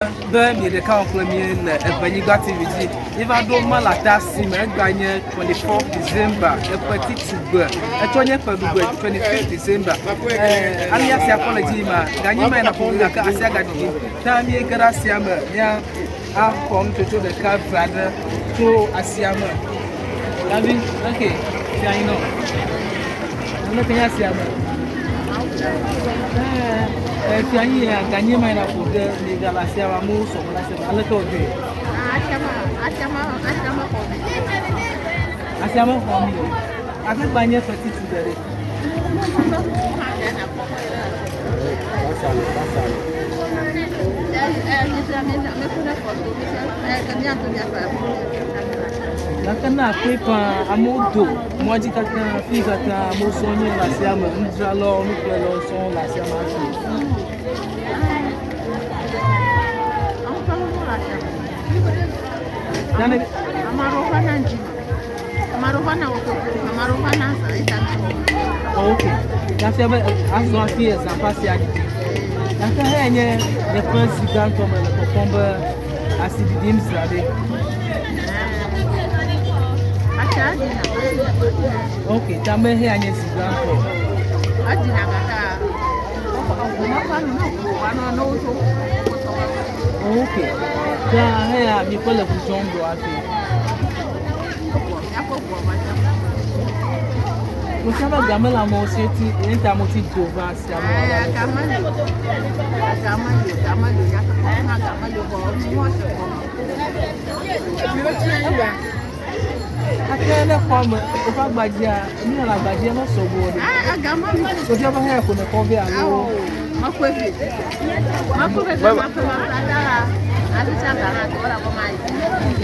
me the count for me in Ewenyigba TV. If I don't Malata sim, I 24th December, a petit to a 25th December. Alias apology, Ganima and Apoga, Asiaga, Tammy Garasiama, yeah, I've come to the car brother to Asiama. Okay, I know. Nothing Asiama. If you are Ganima and Apoga, the Galasia, most of a little bit. Asiama for me. I think by near 30 today. Nakana paper amodo moji kaka fika ta mosonye la siama ndralo nukwelo son la siama Dane amarofana okay that's about as long as years and pass ya nakana enye the first ganto me le popomba asididim zade Okay, tambe here anye siganto. Adina kaka. Okay. Ja here mi kole kujongo ati. Musaba gamela mo seti enta mo ti dova siamo. Gamalo Akele from over Badia, near la Badia, not so good. I got money. So you ever have on a coffee?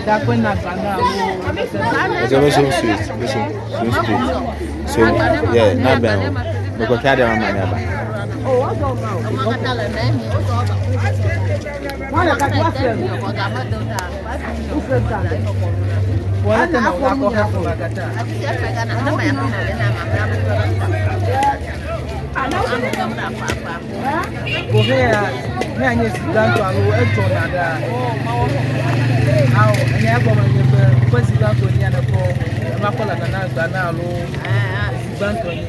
That when I so yeah, not bad. Because I don't remember. Oh, I don't know. Wala tena wako hapo wakata. Kohea nanye siganto alo eto nada. Ao enya yako manyebe kwa siganto ni anako makola na gba na alo siganto ni.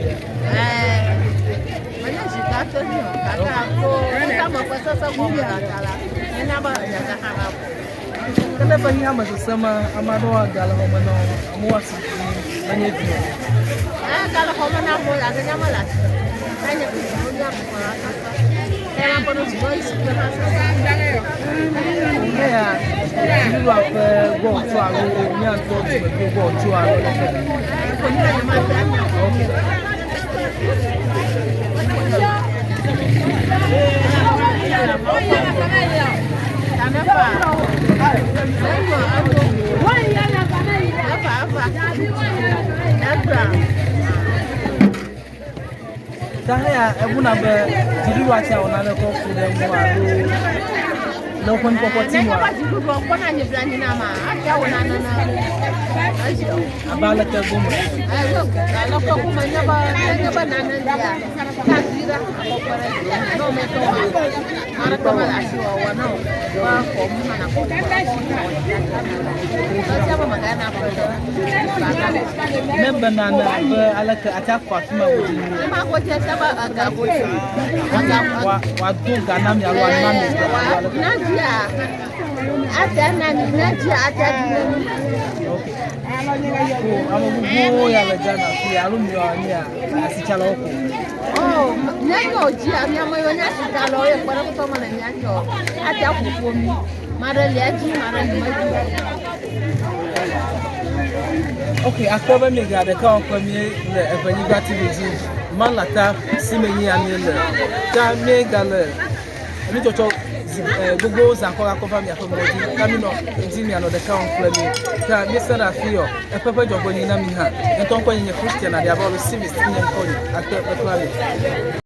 Manya siganto ni kaka ko kama kwa sasa ngombe akala. Nina ba ya kana Kanda bani ama sasama amado gala homo no amuwasi manye tu. Gala homo na mo ya ganya malata. Kanya kunya kwa sasa. Kaya mpono voice kwa sasa. Yeah. You have go to our nyan to go to our. Saya ebuna be diriwa cha ona le ko fu le mo aro no kon ko timo a diriwa ko na ni brandi na ma acha ona na abala ka gumo ayo ala ko kuma nyaba na na dia ka dira ko pare no me to ara ko mala si wa na wa ko mu na ko ko ba magana ko member na be ala ka acha kwa fima wudi ma ko je saba aga ko wa do gana mi alo na me na dia ata na ni na dia ata ni okay amo ya la jana ki alo mi ani a asichala oko oh nyo ji ami amo yo nya sichala o e kwara ko ma na nya jo ata ko mi mara le aji mara ni ma Okay, akoba me ga de ka on mi le Ewenyigba TV Malata simenyi amele ta me gale mi chocho gogo zanko akoba mi akoba di kami no ndi mi ano de ka on mi ta mi sara fio e pepe jogo ni na mi ha enton ko nyi Christian na dia ba receive ni nko ni akto